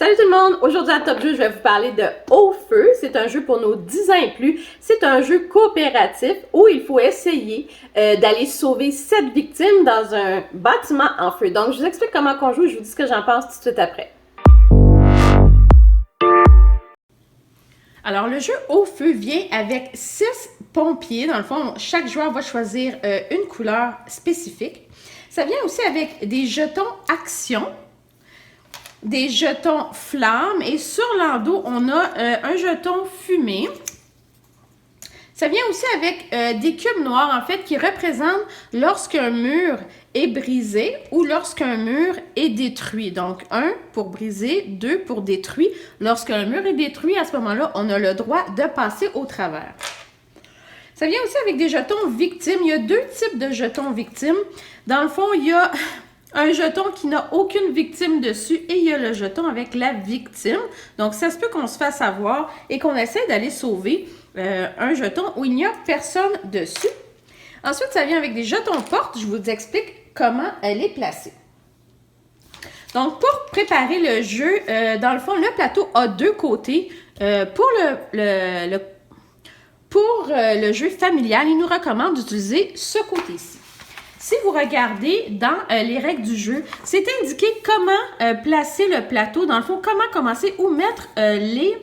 Salut tout le monde! Aujourd'hui à Top Jeu, je vais vous parler de Au Feu. C'est un jeu pour nos 10 ans et plus. C'est un jeu coopératif où il faut essayer d'aller sauver 7 victimes dans un bâtiment en feu. Donc, je vous explique comment on joue et je vous dis ce que j'en pense tout de suite après. Alors, le jeu Au Feu vient avec 6 pompiers. Dans le fond, chaque joueur va choisir une couleur spécifique. Ça vient aussi avec des jetons actions, des jetons flammes et sur l'endos, on a un jeton fumée. Ça vient aussi avec des cubes noirs, en fait, qui représentent lorsqu'un mur est brisé ou lorsqu'un mur est détruit. Donc, 1 pour briser, 2 pour détruire. Lorsqu'un mur est détruit, à ce moment-là, on a le droit de passer au travers. Ça vient aussi avec des jetons victimes. Il y a 2 types de jetons victimes. Dans le fond, il y a un jeton qui n'a aucune victime dessus et il y a le jeton avec la victime. Donc, ça se peut qu'on se fasse avoir et qu'on essaie d'aller sauver un jeton où il n'y a personne dessus. Ensuite, ça vient avec des jetons portes. Je vous explique comment elle est placée. Donc, pour préparer le jeu, dans le fond, le plateau a 2 côtés. Pour le jeu familial, il nous recommande d'utiliser ce côté-ci. Si vous regardez dans les règles du jeu, c'est indiqué comment placer le plateau, dans le fond, comment commencer où mettre les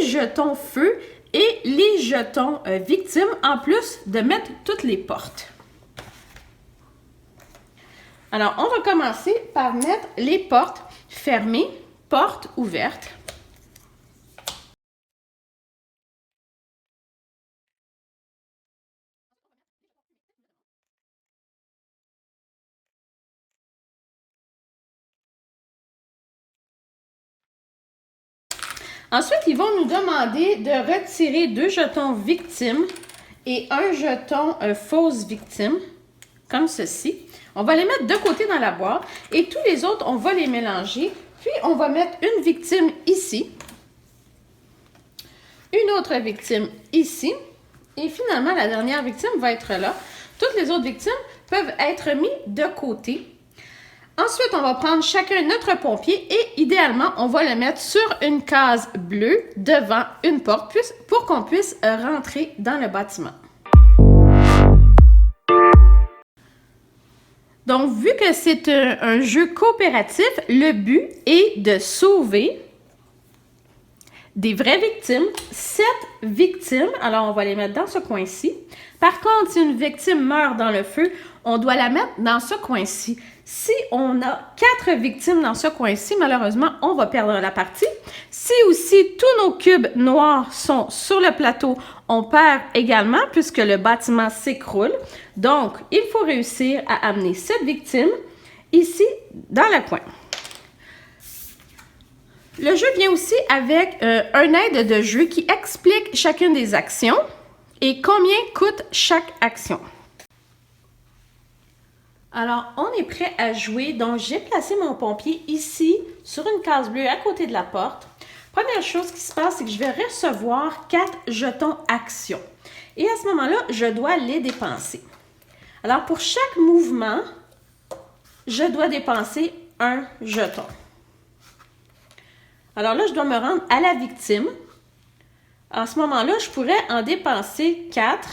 jetons feu et les jetons victimes, en plus de mettre toutes les portes. Alors, on va commencer par mettre les portes fermées, portes ouvertes. Ensuite, ils vont nous demander de retirer 2 jetons victimes et un jeton fausse victime, comme ceci. On va les mettre de côté dans la boîte et tous les autres, on va les mélanger. Puis, on va mettre une victime ici, une autre victime ici et finalement, la dernière victime va être là. Toutes les autres victimes peuvent être mises de côté. Ensuite, on va prendre chacun notre pompier et idéalement, on va le mettre sur une case bleue devant une porte pour qu'on puisse rentrer dans le bâtiment. Donc, vu que c'est un jeu coopératif, le but est de sauver des vraies victimes, 7 victimes. Alors, on va les mettre dans ce coin-ci. Par contre, si une victime meurt dans le feu, on doit la mettre dans ce coin-ci. Si on a 4 victimes dans ce coin-ci, malheureusement, on va perdre la partie. Si aussi tous nos cubes noirs sont sur le plateau, on perd également puisque le bâtiment s'écroule. Donc, il faut réussir à amener 7 victimes ici dans le coin. Le jeu vient aussi avec un aide de jeu qui explique chacune des actions et combien coûte chaque action. Alors, on est prêt à jouer. Donc, j'ai placé mon pompier ici, sur une case bleue à côté de la porte. Première chose qui se passe, c'est que je vais recevoir 4 jetons actions. Et à ce moment-là, je dois les dépenser. Alors, pour chaque mouvement, je dois dépenser un jeton. Alors là, je dois me rendre à la victime. À ce moment-là, je pourrais en dépenser 4.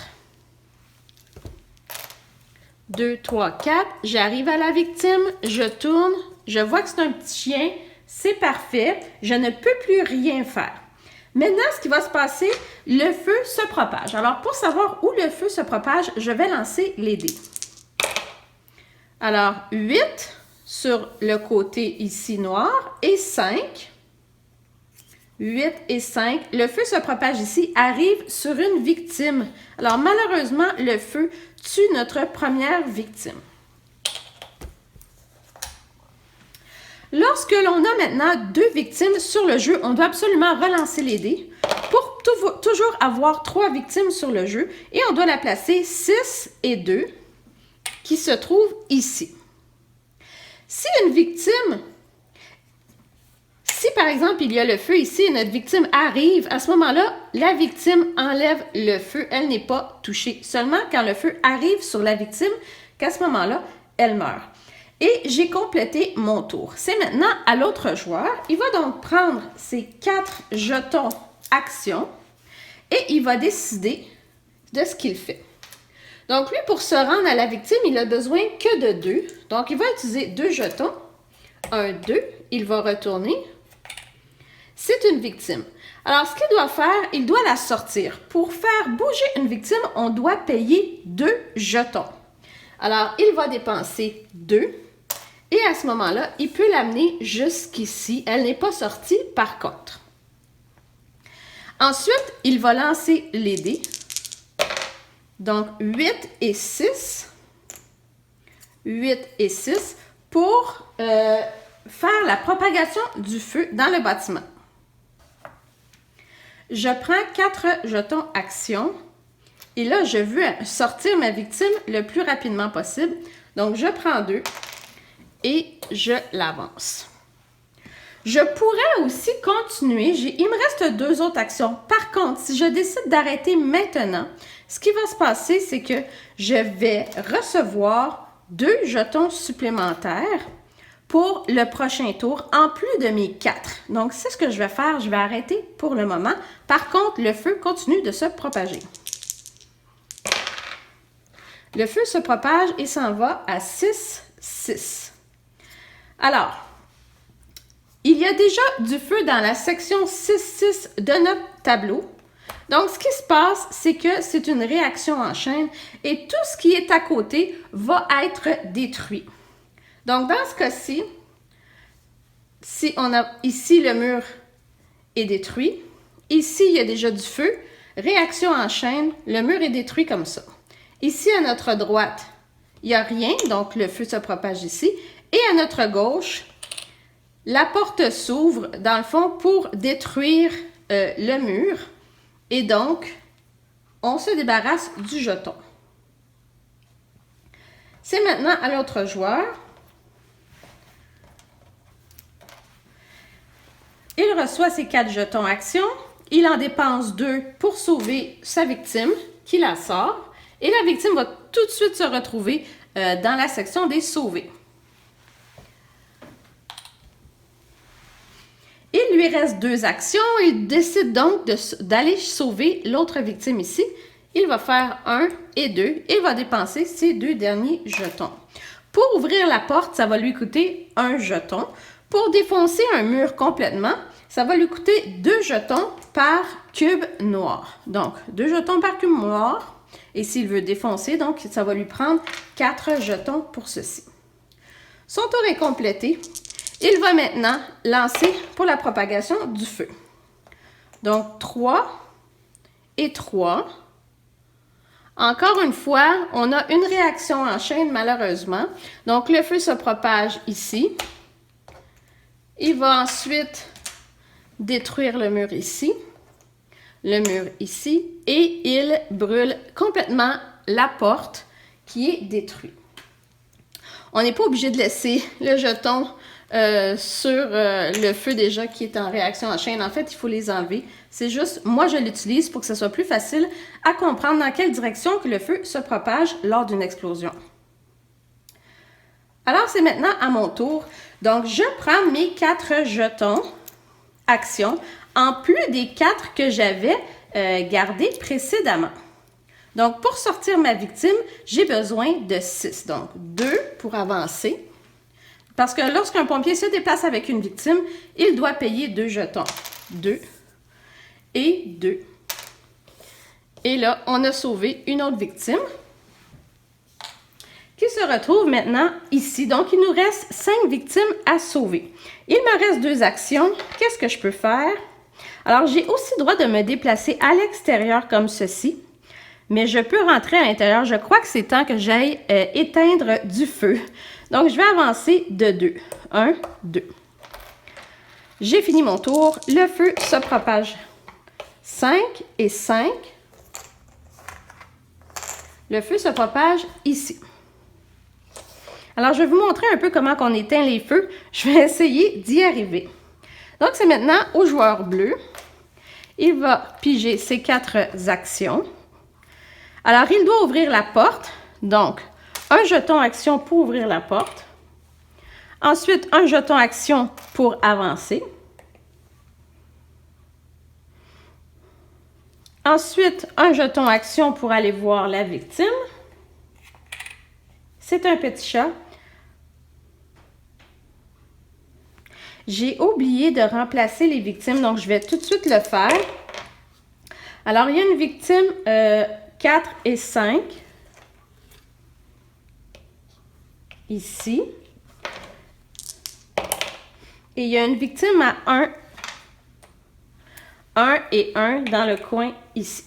2, 3, 4. J'arrive à la victime, je tourne, je vois que c'est un petit chien, c'est parfait, je ne peux plus rien faire. Maintenant, ce qui va se passer, le feu se propage. Alors, pour savoir où le feu se propage, je vais lancer les dés. Alors, 8 sur le côté ici noir et 5. 8 et 5. Le feu se propage ici, arrive sur une victime. Alors, malheureusement, le feu tue notre première victime. Lorsque l'on a maintenant 2 victimes sur le jeu, on doit absolument relancer les dés pour toujours avoir 3 victimes sur le jeu et on doit la placer 6 et 2 qui se trouvent ici. Si une victime... Si, par exemple, il y a le feu ici et notre victime arrive, à ce moment-là, la victime enlève le feu. Elle n'est pas touchée. Seulement quand le feu arrive sur la victime, qu'à ce moment-là, elle meurt. Et j'ai complété mon tour. C'est maintenant à l'autre joueur. Il va donc prendre ses 4 jetons action et il va décider de ce qu'il fait. Donc, lui, pour se rendre à la victime, il a besoin que de 2. Donc, il va utiliser 2 jetons. 1, 2. Il va retourner. C'est une victime. Alors, ce qu'il doit faire, il doit la sortir. Pour faire bouger une victime, on doit payer 2 jetons. Alors, il va dépenser 2. Et à ce moment-là, il peut l'amener jusqu'ici. Elle n'est pas sortie, par contre. Ensuite, il va lancer les dés. Donc, 8 et 6. 8 et 6 pour faire la propagation du feu dans le bâtiment. Je prends 4 jetons action. Et là, je veux sortir ma victime le plus rapidement possible. Donc, je prends 2 et je l'avance. Je pourrais aussi continuer. Il me reste 2 autres actions. Par contre, si je décide d'arrêter maintenant, ce qui va se passer, c'est que je vais recevoir 2 jetons supplémentaires pour le prochain tour, en plus de mes 4. Donc, c'est ce que je vais faire. Je vais arrêter pour le moment. Par contre, le feu continue de se propager. Le feu se propage et s'en va à 6, 6. Alors, il y a déjà du feu dans la section 6-6 de notre tableau. Donc, ce qui se passe, c'est que c'est une réaction en chaîne et tout ce qui est à côté va être détruit. Donc, dans ce cas-ci, si on a ici le mur est détruit, ici il y a déjà du feu, réaction en chaîne, le mur est détruit comme ça. Ici, à notre droite, il n'y a rien, donc le feu se propage ici. Et à notre gauche, la porte s'ouvre, dans le fond, pour détruire le mur. Et donc, on se débarrasse du jeton. C'est maintenant à l'autre joueur. Il reçoit ses 4 jetons action. Il en dépense 2 pour sauver sa victime, qui la sort. Et la victime va tout de suite se retrouver dans la section des sauvés. Il lui reste 2 actions. Il décide donc d'aller sauver l'autre victime ici. Il va faire 1 et 2. Il va dépenser ses 2 derniers jetons. Pour ouvrir la porte, ça va lui coûter 1 jeton. Pour défoncer un mur complètement, ça va lui coûter 2 jetons par cube noir. Donc, 2 jetons par cube noir. Et s'il veut défoncer, donc, ça va lui prendre 4 jetons pour ceci. Son tour est complété. Il va maintenant lancer pour la propagation du feu. Donc, 3 et 3. Encore une fois, on a une réaction en chaîne, malheureusement. Donc, le feu se propage ici. Il va ensuite détruire le mur ici. Le mur ici, et il brûle complètement la porte qui est détruite. On n'est pas obligé de laisser le jeton sur le feu déjà qui est en réaction en chaîne. En fait, il faut les enlever. C'est juste, moi je l'utilise pour que ce soit plus facile à comprendre dans quelle direction que le feu se propage lors d'une explosion. Alors, c'est maintenant à mon tour. Donc, je prends mes 4 jetons action, en plus des 4 que j'avais gardés précédemment. Donc, pour sortir ma victime, j'ai besoin de 6. Donc, 2 pour avancer. Parce que lorsqu'un pompier se déplace avec une victime, il doit payer 2 jetons. 2 et 2. Et là, on a sauvé une autre victime qui se retrouve maintenant ici. Donc, il nous reste 5 victimes à sauver. Il me reste 2 actions. Qu'est-ce que je peux faire? Alors, j'ai aussi le droit de me déplacer à l'extérieur comme ceci. Mais je peux rentrer à l'intérieur. Je crois que c'est temps que j'aille éteindre du feu. Donc, je vais avancer de 2. 1, 2. J'ai fini mon tour. Le feu se propage. 5 et 5. Le feu se propage ici. Alors, je vais vous montrer un peu comment on éteint les feux. Je vais essayer d'y arriver. Donc, c'est maintenant au joueur bleu. Il va piger ses 4 actions. Alors, il doit ouvrir la porte. Donc, un jeton action pour ouvrir la porte. Ensuite, un jeton action pour avancer. Ensuite, un jeton action pour aller voir la victime. C'est un petit chat. J'ai oublié de remplacer les victimes, donc je vais tout de suite le faire. Alors, il y a une victime 4 et 5. Ici. Et il y a une victime à 1 et 1 dans le coin ici.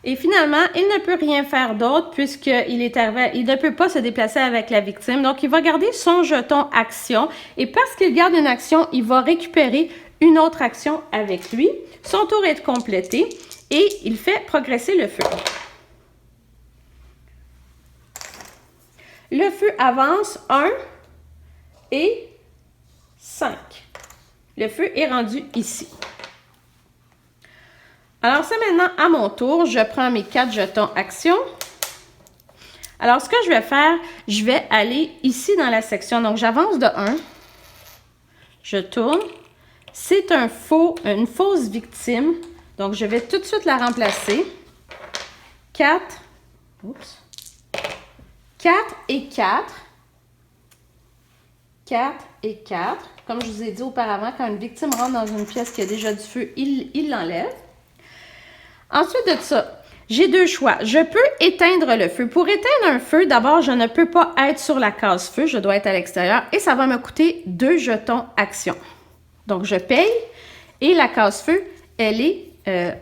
Et finalement, il ne peut rien faire d'autre puisqu'il est arrivé, il ne peut pas se déplacer avec la victime. Donc, il va garder son jeton action. Et parce qu'il garde une action, il va récupérer une autre action avec lui. Son tour est complété et il fait progresser le feu. Le feu avance 1 et 5. Le feu est rendu ici. Alors, c'est maintenant à mon tour. Je prends mes 4 jetons action. Alors, ce que je vais faire, je vais aller ici dans la section. Donc, j'avance de 1. Je tourne. C'est une fausse victime. Donc, je vais tout de suite la remplacer. 4. Oups. 4 et 4. 4 et 4. Comme je vous ai dit auparavant, quand une victime rentre dans une pièce qui a déjà du feu, il l'enlève. Ensuite de ça, j'ai 2 choix. Je peux éteindre le feu. Pour éteindre un feu, d'abord, je ne peux pas être sur la case feu. Je dois être à l'extérieur et ça va me coûter 2 jetons action. Donc, je paye et la case feu, elle est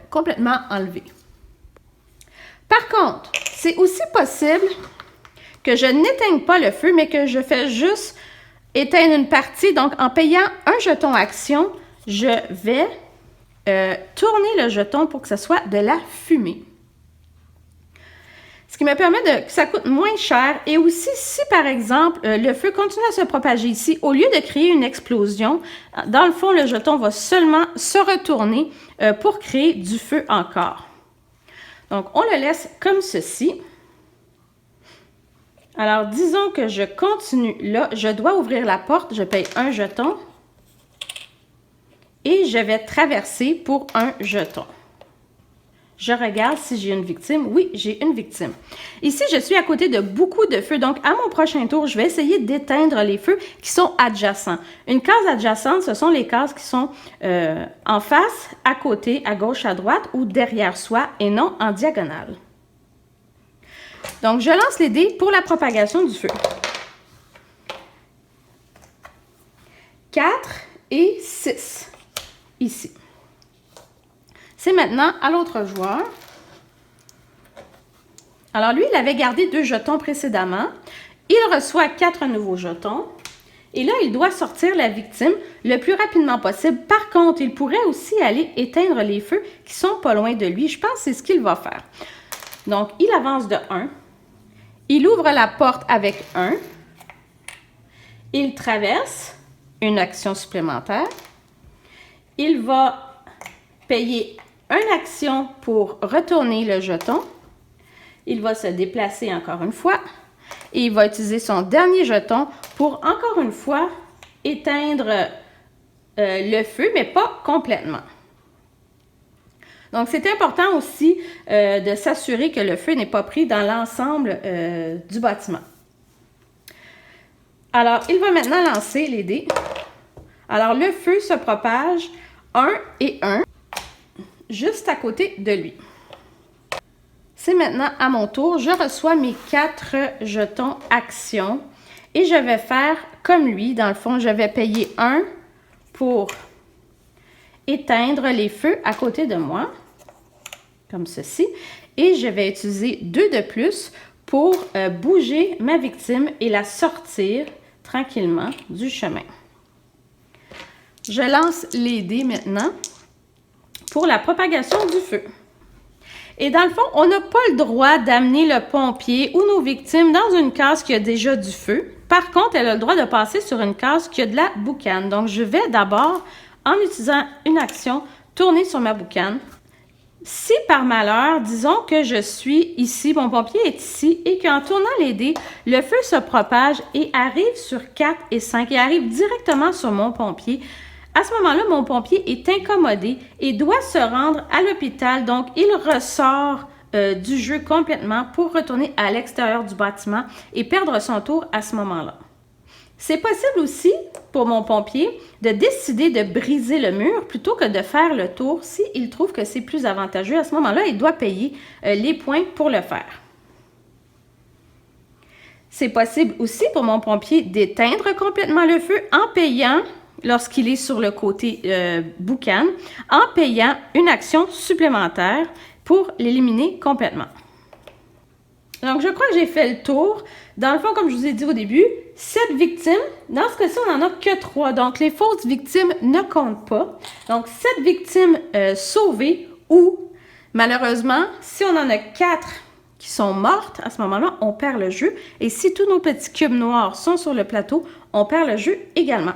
complètement enlevée. Par contre, c'est aussi possible que je n'éteigne pas le feu, mais que je fais juste éteindre une partie. Donc, en payant un jeton action, je vais tourner le jeton pour que ce soit de la fumée. Ce qui me permet que ça coûte moins cher. Et aussi, si par exemple, le feu continue à se propager ici, au lieu de créer une explosion, dans le fond, le jeton va seulement se retourner pour créer du feu encore. Donc, on le laisse comme ceci. Alors, disons que je continue là. Je dois ouvrir la porte. Je paye un jeton. Et je vais traverser pour un jeton. Je regarde si j'ai une victime. Oui, j'ai une victime. Ici, je suis à côté de beaucoup de feux. Donc, à mon prochain tour, je vais essayer d'éteindre les feux qui sont adjacents. Une case adjacente, ce sont les cases qui sont en face, à côté, à gauche, à droite ou derrière soi et non en diagonale. Donc, je lance les dés pour la propagation du feu. 4 et 6. Ici. C'est maintenant à l'autre joueur. Alors, lui, il avait gardé 2 jetons précédemment. Il reçoit 4 nouveaux jetons. Et là, il doit sortir la victime le plus rapidement possible. Par contre, il pourrait aussi aller éteindre les feux qui sont pas loin de lui. Je pense que c'est ce qu'il va faire. Donc, il avance de 1. Il ouvre la porte avec 1. Il traverse une action supplémentaire. Il va payer une action pour retourner le jeton. Il va se déplacer encore une fois. Et il va utiliser son dernier jeton pour, encore une fois, éteindre le feu, mais pas complètement. Donc, c'est important aussi de s'assurer que le feu n'est pas pris dans l'ensemble du bâtiment. Alors, il va maintenant lancer les dés. Alors, le feu se propage 1 et 1, juste à côté de lui. C'est maintenant à mon tour. Je reçois mes 4 jetons action et je vais faire comme lui. Dans le fond, je vais payer 1 pour éteindre les feux à côté de moi, comme ceci. Et je vais utiliser 2 de plus pour bouger ma victime et la sortir tranquillement du chemin. Je lance les dés maintenant pour la propagation du feu. Et dans le fond, on n'a pas le droit d'amener le pompier ou nos victimes dans une case qui a déjà du feu. Par contre, elle a le droit de passer sur une case qui a de la boucane. Donc, je vais d'abord, en utilisant une action, tourner sur ma boucane. Si par malheur, disons que je suis ici, mon pompier est ici, et qu'en tournant les dés, le feu se propage et arrive sur 4 et 5 et arrive directement sur mon pompier, à ce moment-là, mon pompier est incommodé et doit se rendre à l'hôpital. Donc, il ressort du jeu complètement pour retourner à l'extérieur du bâtiment et perdre son tour à ce moment-là. C'est possible aussi pour mon pompier de décider de briser le mur plutôt que de faire le tour s'il trouve que c'est plus avantageux. À ce moment-là, il doit payer les points pour le faire. C'est possible aussi pour mon pompier d'éteindre complètement le feu en payant, lorsqu'il est sur le côté boucan, en payant une action supplémentaire pour l'éliminer complètement. Donc, je crois que j'ai fait le tour. Dans le fond, comme je vous ai dit au début, 7 victimes. Dans ce cas-ci, on n'en a que 3. Donc, les fausses victimes ne comptent pas. Donc, 7 victimes sauvées ou, malheureusement, si on en a 4 qui sont mortes, à ce moment-là, on perd le jeu. Et si tous nos petits cubes noirs sont sur le plateau, on perd le jeu également.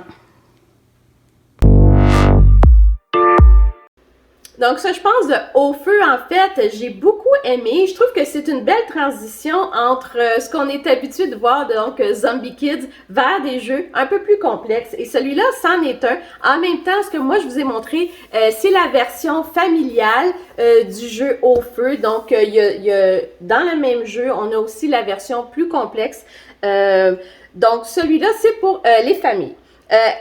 Donc ça, je pense, de Au feu, en fait, j'ai beaucoup aimé. Je trouve que c'est une belle transition entre ce qu'on est habitué de voir, donc Zombie Kids, vers des jeux un peu plus complexes. Et celui-là, c'en est un. En même temps, ce que moi, je vous ai montré, c'est la version familiale du jeu Au feu. Donc, dans le même jeu, on a aussi la version plus complexe. Donc, celui-là, c'est pour les familles.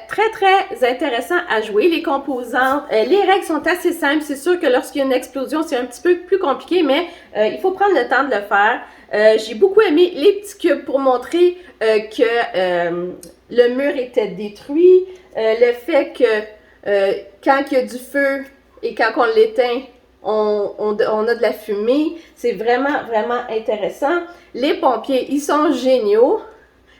Très, très intéressant à jouer. Les composantes, les règles sont assez simples. C'est sûr que lorsqu'il y a une explosion, c'est un petit peu plus compliqué, mais il faut prendre le temps de le faire. J'ai beaucoup aimé les petits cubes pour montrer que le mur était détruit. Le fait que quand il y a du feu et quand on l'éteint, on a de la fumée. C'est vraiment, vraiment intéressant. Les pompiers, ils sont géniaux.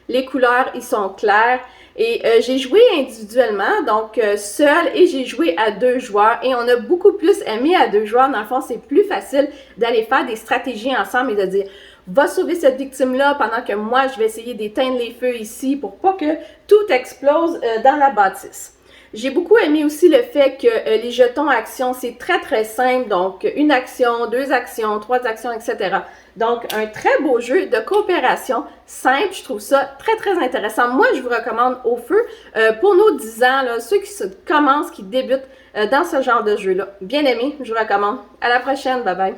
Les couleurs, ils sont clairs. Et j'ai joué individuellement, donc seul, et j'ai joué à 2 joueurs. Et on a beaucoup plus aimé à 2 joueurs. Dans le fond, c'est plus facile d'aller faire des stratégies ensemble et de dire « Va sauver cette victime-là pendant que moi, je vais essayer d'éteindre les feux ici pour pas que tout explose dans la bâtisse. » J'ai beaucoup aimé aussi le fait que les jetons actions, c'est très, très simple. Donc, 1 action, 2 actions, 3 actions, etc. Donc, un très beau jeu de coopération simple. Je trouve ça très, très intéressant. Moi, je vous recommande Au feu pour nos 10 ans, là, ceux qui commencent, qui débutent dans ce genre de jeu-là. Bien aimé, je vous recommande. À la prochaine. Bye bye.